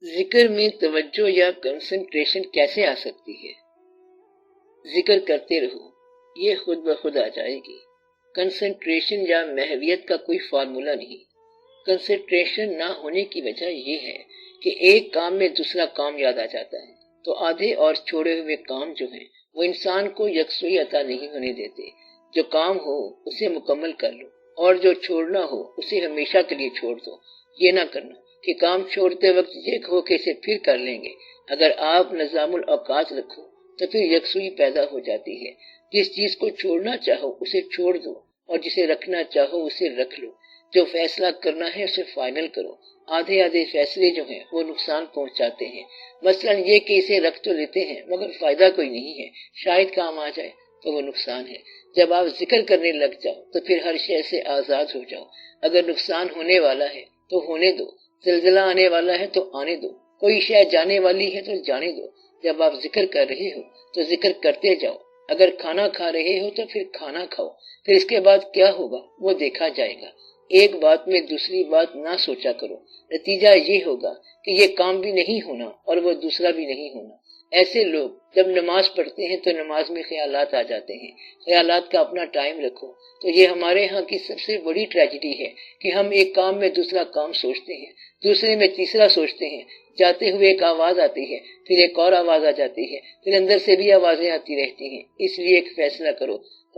ذکر میں توجہ یا کنسنٹریشن کیسے آ سکتی ہے؟ ذکر کرتے رہو، یہ خود بخود آ جائے گی۔ کنسنٹریشن یا محویت کا کوئی فارمولا نہیں۔ کنسنٹریشن نہ ہونے کی وجہ یہ ہے کہ ایک کام میں دوسرا کام یاد آ جاتا ہے، تو آدھے اور چھوڑے ہوئے کام جو ہیں وہ انسان کو یکسوئی عطا نہیں ہونے دیتے۔ جو کام ہو اسے مکمل کر لو، اور جو چھوڑنا ہو اسے ہمیشہ کے لیے چھوڑ دو۔ یہ نہ کرنا کہ کام چھوڑتے وقت یہ کہو کہ اسے پھر کر لیں گے۔ اگر آپ نظام الاوقات رکھو تو پھر یکسوئی پیدا ہو جاتی ہے۔ جس چیز کو چھوڑنا چاہو اسے چھوڑ دو، اور جسے رکھنا چاہو اسے رکھ لو۔ جو فیصلہ کرنا ہے اسے فائنل کرو۔ آدھے فیصلے جو ہیں وہ نقصان پہنچاتے ہیں۔ مثلا یہ کہ اسے رکھ تو لیتے ہیں مگر فائدہ کوئی نہیں ہے، شاید کام آ جائے تو وہ نقصان ہے۔ جب آپ ذکر کرنے لگ جاؤ تو پھر ہر شے سے آزاد ہو جاؤ۔ اگر نقصان ہونے والا ہے تو ہونے دو، زلزلہ آنے والا ہے تو آنے دو، کوئی شے جانے والی ہے تو جانے دو۔ جب آپ ذکر کر رہے ہو تو ذکر کرتے جاؤ۔ اگر کھانا کھا رہے ہو تو پھر کھانا کھاؤ، پھر اس کے بعد کیا ہوگا وہ دیکھا جائے گا۔ ایک بات میں دوسری بات نہ سوچا کرو، نتیجہ یہ ہوگا کہ یہ کام بھی نہیں ہونا اور وہ دوسرا بھی نہیں ہونا۔ ایسے لوگ جب نماز پڑھتے ہیں تو نماز میں خیالات آ جاتے ہیں۔ خیالات کا اپنا ٹائم رکھو۔ تو یہ ہمارے ہاں کی سب سے بڑی ٹریجڈی ہے کہ ہم ایک کام میں دوسرا کام سوچتے ہیں، دوسرے میں تیسرا سوچتے ہیں۔ جاتے ہوئے ایک آواز آتی ہے، پھر ایک اور آواز آ جاتی ہے، پھر اندر سے بھی آوازیں آتی رہتی ہیں۔ اس لیے ایک فیصلہ کرو،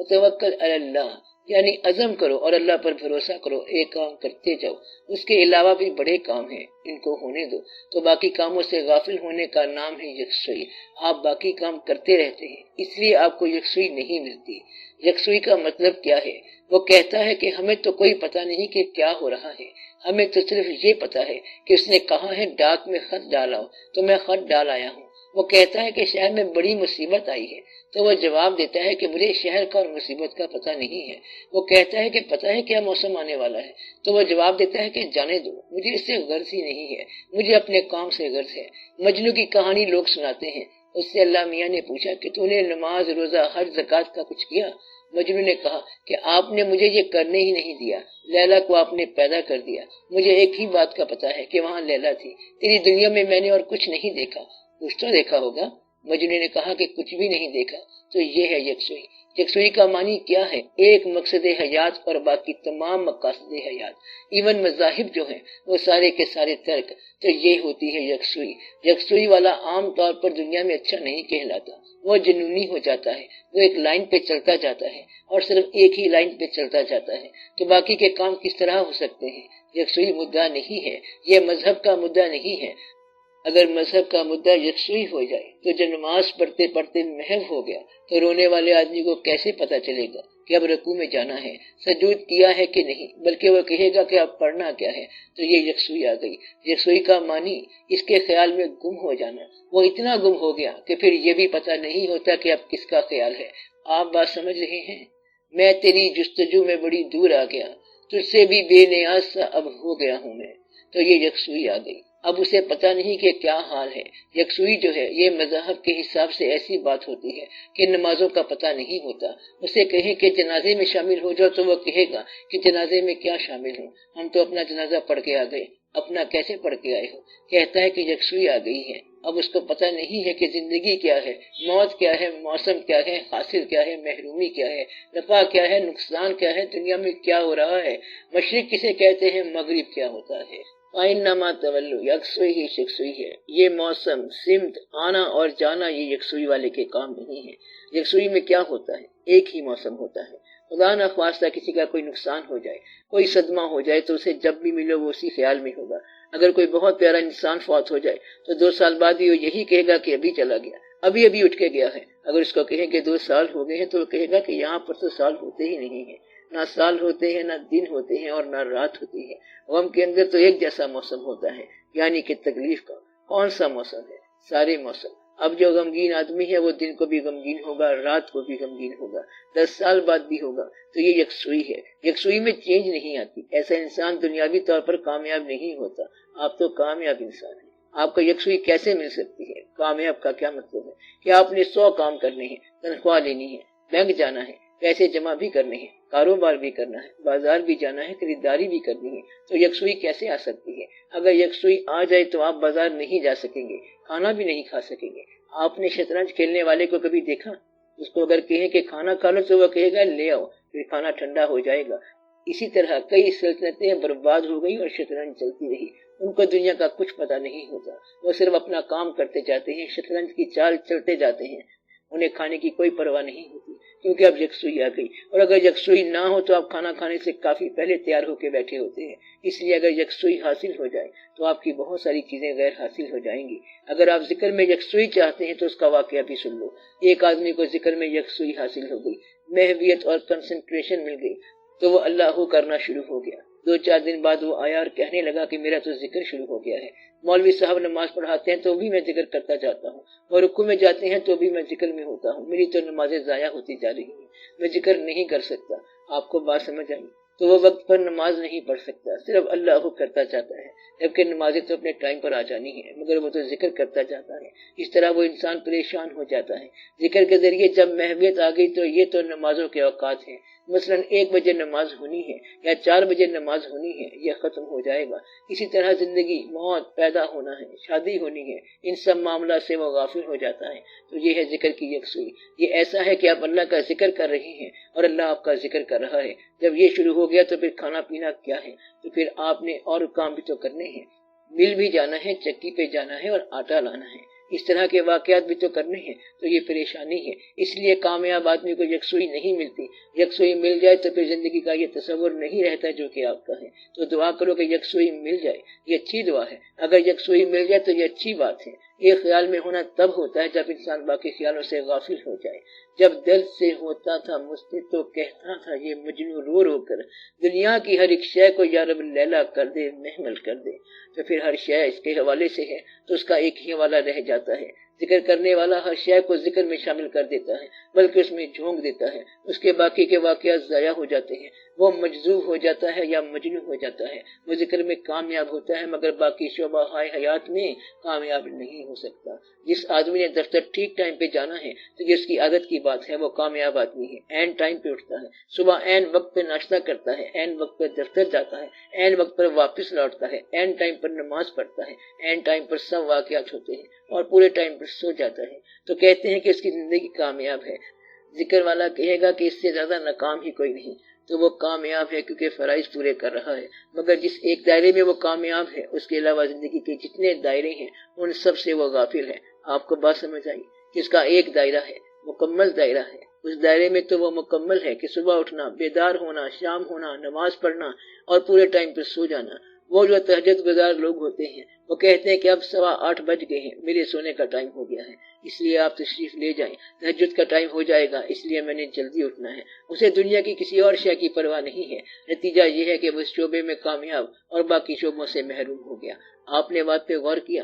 توکل علی اللہ، یعنی عزم کرو اور اللہ پر بھروسہ کرو۔ ایک کام کرتے جاؤ، اس کے علاوہ بھی بڑے کام ہیں، ان کو ہونے دو۔ تو باقی کاموں سے غافل ہونے کا نام ہے یکسوئی۔ آپ باقی کام کرتے رہتے ہیں، اس لیے آپ کو یکسوئی نہیں ملتی۔ یکسوئی کا مطلب کیا ہے؟ وہ کہتا ہے کہ ہمیں تو کوئی پتہ نہیں کہ کیا ہو رہا ہے، ہمیں تو صرف یہ پتہ ہے کہ اس نے کہا ہے ڈاک میں خط ڈالاؤ تو میں خط ڈال آیا ہوں۔ وہ کہتا ہے کہ شہر میں بڑی مصیبت آئی ہے تو وہ جواب دیتا ہے کہ مجھے شہر کا اور مصیبت کا پتہ نہیں ہے۔ وہ کہتا ہے کہ پتہ ہے کیا موسم آنے والا ہے تو وہ جواب دیتا ہے کہ جانے دو، مجھے اس سے غرض ہی نہیں ہے، مجھے اپنے کام سے غرض ہے۔ مجنو کی کہانی لوگ سناتے ہیں۔ اس سے اللہ میاں نے پوچھا کہ تو نے نماز، روزہ، حج، زکوٰۃ کا کچھ کیا؟ مجنو نے کہا کہ آپ نے مجھے یہ کرنے ہی نہیں دیا، لیلا کو آپ نے پیدا کر دیا، مجھے ایک ہی بات کا پتہ ہے کہ وہاں لیلا تھی، تیری دنیا میں میں نے اور کچھ نہیں دیکھا۔ کچھ تو دیکھا ہوگا؟ مجنو نے کہا کہ کچھ بھی نہیں دیکھا۔ تو یہ ہے یکسوئی۔ یکسوئی کا معنی کیا ہے؟ ایک مقصد حیات اور باقی تمام مقاصد حیات، ایون مذاہب جو ہیں وہ سارے کے سارے ترک۔ تو یہ ہوتی ہے یکسوئی۔ یکسوئی والا عام طور پر دنیا میں اچھا نہیں کہلاتا، وہ جنونی ہو جاتا ہے، وہ ایک لائن پہ چلتا جاتا ہے اور صرف ایک ہی لائن پہ چلتا جاتا ہے۔ تو باقی کے کام کس طرح ہو سکتے ہیں؟ یکسوئی مدعا نہیں ہے، یہ مذہب کا مدعا نہیں ہے۔ اگر مذہب کا مدعا یکسوئی ہو جائے تو جو نماز پڑھتے پڑھتے محو ہو گیا تو رونے والے آدمی کو کیسے پتا چلے گا کہ اب رکوع میں جانا ہے، سجود کیا ہے کہ نہیں، بلکہ وہ کہے گا کہ اب پڑھنا کیا ہے۔ تو یہ یکسوئی آ گئی۔ یکسوئی کا معنی اس کے خیال میں گم ہو جانا۔ وہ اتنا گم ہو گیا کہ پھر یہ بھی پتہ نہیں ہوتا کہ اب کس کا خیال ہے۔ آپ بات سمجھ رہے ہیں؟ میں تیری جستجو میں بڑی دور آ گیا، تجھ سے بھی بے نیاز سا اب ہو گیا ہوں میں۔ تو یہ یکسوئی آ گئی۔ اب اسے پتہ نہیں کہ کیا حال ہے۔ یکسوئی جو ہے یہ مذہب کے حساب سے ایسی بات ہوتی ہے کہ نمازوں کا پتہ نہیں ہوتا۔ اسے کہیں کہ جنازے میں شامل ہو جاؤ تو وہ کہے گا کہ جنازے میں کیا شامل ہوں، ہم تو اپنا جنازہ پڑھ کے آ گئے۔ اپنا کیسے پڑھ کے آئے ہو؟ کہتا ہے کہ یکسوئی آ گئی ہے۔ اب اس کو پتہ نہیں ہے کہ زندگی کیا ہے، موت کیا ہے، موسم کیا ہے، حاصل کیا ہے، محرومی کیا ہے، نفع کیا ہے، نقصان کیا ہے، دنیا میں کیا ہو رہا ہے، مشرق کسے کہتے ہیں، مغرب کیا ہوتا ہے۔ آئنما تولو، یکسوئی ہی یکسوئی ہے۔ یہ موسم، سمت، آنا اور جانا یہ یکسوئی والے کے کام نہیں ہے۔ یکسوئی میں کیا ہوتا ہے؟ ایک ہی موسم ہوتا ہے۔ خدا نہ خواستہ کسی کا کوئی نقصان ہو جائے، کوئی صدمہ ہو جائے تو اسے جب بھی ملو وہ اسی خیال میں ہوگا۔ اگر کوئی بہت پیارا انسان فوت ہو جائے تو 2 سال بعد بھی وہ یہی کہے گا کہ ابھی چلا گیا، ابھی ابھی اٹھ کے گیا ہے۔ اگر اس کو کہیں کہ 2 سال ہو گئے ہیں تو وہ کہے گا کہ یہاں پر تو سال ہوتے ہی نہیں ہیں، نہ سال ہوتے ہیں، نہ دن ہوتے ہیں اور نہ رات ہوتی ہے۔ غم کے اندر تو ایک جیسا موسم ہوتا ہے، یعنی کہ تکلیف کا۔ کون سا موسم ہے؟ سارے موسم۔ اب جو غمگین آدمی ہے وہ دن کو بھی غمگین ہوگا، رات کو بھی غمگین ہوگا، 10 سال بعد بھی ہوگا۔ تو یہ یکسوئی ہے۔ یکسوئی میں چینج نہیں آتی۔ ایسا انسان دنیاوی طور پر کامیاب نہیں ہوتا۔ آپ تو کامیاب انسان ہیں۔ آپ کو یکسوئی کیسے مل سکتی ہے؟ کامیاب کا کیا مطلب ہے کہ آپ نے 100 کام کرنے ہیں، تنخواہ لینی ہے، بینک جانا ہے، پیسے جمع بھی کرنے ہیں، کاروبار بھی کرنا ہے، بازار بھی جانا ہے، خریداری بھی کرنی ہے، تو یکسوئی کیسے آ سکتی ہے؟ اگر یکسوئی آ جائے تو آپ بازار نہیں جا سکیں گے، کھانا بھی نہیں کھا سکیں گے۔ آپ نے شطرنج کھیلنے والے کو کبھی دیکھا؟ اس کو اگر کہیں کہ کھانا کھا لو تو وہ کہے گا لے آؤ، پھر کھانا ٹھنڈا ہو جائے گا۔ اسی طرح کئی سلطنتیں برباد ہو گئی اور شطرنج چلتی رہی۔ ان کو دنیا کا کچھ پتہ نہیں ہوتا، وہ صرف اپنا کام کرتے جاتے ہیں، شطرنج کی چال چلتے جاتے ہیں، انہیں کھانے کی کوئی پرواہ نہیں ہوتی، کیونکہ اب یکسوئی آ گئی۔ اور اگر یکسوئی نہ ہو تو آپ کھانا کھانے سے کافی پہلے تیار ہو کے بیٹھے ہوتے ہیں۔ اس لیے اگر یکسوئی حاصل ہو جائے تو آپ کی بہت ساری چیزیں غیر حاصل ہو جائیں گی۔ اگر آپ ذکر میں یکسوئی چاہتے ہیں تو اس کا واقعہ بھی سن لو۔ ایک آدمی کو ذکر میں یکسوئی حاصل ہو گئی، محویت اور کنسنٹریشن مل گئی، تو وہ اللہ کرنا شروع ہو گیا۔ 2-4 دن بعد وہ آیا اور کہنے لگا کہ میرا تو ذکر شروع ہو گیا ہے، مولوی صاحب نماز پڑھاتے ہیں تو بھی میں ذکر کرتا جاتا ہوں، اور رکوع میں جاتے ہیں تو بھی میں ذکر میں ہوتا ہوں، میری تو نمازیں ضائع ہوتی جا رہی ہیں، میں ذکر نہیں کر سکتا۔ آپ کو بات سمجھ آئی؟ تو وہ وقت پر نماز نہیں پڑھ سکتا، صرف اللہ کرتا جاتا ہے، جبکہ نمازیں تو اپنے ٹائم پر آ جانی ہے، مگر وہ تو ذکر کرتا جاتا ہے۔ اس طرح وہ انسان پریشان ہو جاتا ہے۔ ذکر کے ذریعے جب محویت آ گئی تو یہ تو نمازوں کے اوقات ہیں، مثلا 1 بجے نماز ہونی ہے یا 4 بجے نماز ہونی ہے، یہ ختم ہو جائے گا۔ اسی طرح زندگی، موت، پیدا ہونا ہے، شادی ہونی ہے، ان سب معاملات سے وہ غافل ہو جاتا ہے۔ تو یہ ہے ذکر کی یکسوئی۔ یہ ایسا ہے کہ آپ اللہ کا ذکر کر رہے ہیں اور اللہ آپ کا ذکر کر رہا ہے۔ جب یہ شروع ہو گیا تو پھر کھانا پینا کیا ہے؟ تو پھر آپ نے اور کام بھی تو کرنے ہیں، مل بھی جانا ہے، چکی پہ جانا ہے اور آٹا لانا ہے، اس طرح کے واقعات بھی تو کرنے ہیں۔ تو یہ پریشانی ہے، اس لیے کامیاب آدمی کو یکسوئی نہیں ملتی۔ یکسوئی مل جائے تو پھر زندگی کا یہ تصور نہیں رہتا جو کہ آپ کا ہے۔ تو دعا کرو کہ یکسوئی مل جائے، یہ اچھی دعا ہے۔ اگر یکسوئی مل جائے تو یہ اچھی بات ہے۔ ایک خیال میں ہونا تب ہوتا ہے جب انسان باقی خیالوں سے غافل ہو جائے۔ جب درد سے ہوتا تھا مستغرق تو کہتا تھا یہ مجنوں رو رو کر، دنیا کی ہر ایک شے کو یا رب لیلا کر دے، محمل کر دے۔ تو پھر ہر شے اس کے حوالے سے ہے تو اس کا ایک ہی حوالہ رہ جاتا ہے۔ ذکر کرنے والا ہر شے کو ذکر میں شامل کر دیتا ہے، بلکہ اس میں جھونک دیتا ہے، اس کے باقی کے واقعات ضائع ہو جاتے ہیں، وہ مجذوب ہو جاتا ہے یا مجنون ہو جاتا ہے۔ وہ ذکر میں کامیاب ہوتا ہے مگر باقی شعبہ حیات میں کامیاب نہیں ہو سکتا۔ جس آدمی نے دفتر ٹھیک ٹائم پہ جانا ہے تو جس کی عادت کی بات ہے وہ کامیاب آدمی ہے۔ عین ٹائم پہ اٹھتا ہے، صبح عین وقت پہ ناشتہ کرتا ہے، عین وقت پر دفتر جاتا ہے، عین وقت پر واپس لوٹتا ہے، عین ٹائم پر نماز پڑھتا ہے، عین ٹائم پر سب واقعات ہوتے ہیں اور پورے ٹائم پر سو جاتا ہے، تو کہتے ہیں کہ اس کی زندگی کامیاب ہے۔ ذکر والا کہے گا کہ اس سے زیادہ ناکام ہی کوئی نہیں، تو وہ کامیاب ہے کیونکہ فرائض پورے کر رہا ہے۔ مگر جس ایک دائرے میں وہ کامیاب ہے، اس کے علاوہ زندگی کے جتنے دائرے ہیں ان سب سے وہ غافل ہے۔ آپ کو بات سمجھ آئی؟ جس کا ایک دائرہ ہے، مکمل دائرہ ہے، اس دائرے میں تو وہ مکمل ہے کہ صبح اٹھنا، بیدار ہونا، شام ہونا، نماز پڑھنا اور پورے ٹائم پر سو جانا۔ وہ جو تہجد گزار لوگ ہوتے ہیں وہ کہتے ہیں کہ اب 8:15 بج گئے ہیں، میرے سونے کا ٹائم ہو گیا ہے، اس لیے آپ تشریف لے جائیں، تہجد کا ٹائم ہو جائے گا، اس لیے میں نے جلدی اٹھنا ہے۔ اسے دنیا کی کسی اور شے کی پرواہ نہیں ہے۔ نتیجہ یہ ہے کہ وہ اس شعبے میں کامیاب اور باقی شعبوں سے محروم ہو گیا۔ آپ نے بات پہ غور کیا؟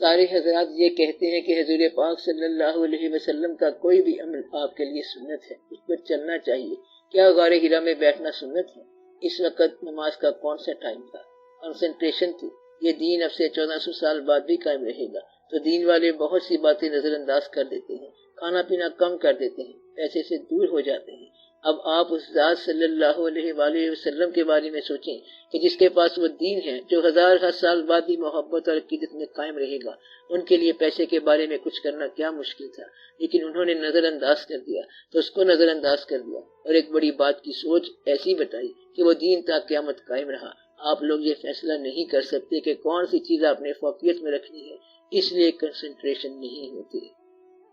سارے حضرات یہ کہتے ہیں کہ حضور پاک صلی اللہ علیہ وسلم کا کوئی بھی عمل آپ کے لیے سنت ہے، اس پر چلنا چاہیے۔ کیا غار ہرا میں بیٹھنا سنت ہے؟ اس وقت نماز کا کون سا ٹائم تھا؟ کنسنٹریشن تھی۔ یہ دین اب سے 1400 سال بعد بھی قائم رہے گا۔ تو دین والے بہت سی باتیں نظر انداز کر دیتے ہیں، کھانا پینا کم کر دیتے ہیں، پیسے سے دور ہو جاتے ہیں۔ اب آپ اس ذات صلی اللہ علیہ وآلہ وسلم کے بارے میں سوچیں کہ جس کے پاس وہ دین ہے جو ہزار سال بعد بھی محبت اور عقیدت میں قائم رہے گا۔ ان کے لیے پیسے کے بارے میں کچھ کرنا کیا مشکل تھا، لیکن انہوں نے نظر انداز کر دیا تو اس کو نظر انداز کر دیا، اور ایک بڑی بات کی سوچ ایسی بتائی کہ وہ دین تا قیامت قائم رہا۔ آپ لوگ یہ فیصلہ نہیں کر سکتے کہ کون سی چیز آپ نے فوقیت میں رکھنی ہے، اس لیے کنسنٹریشن نہیں ہوتی۔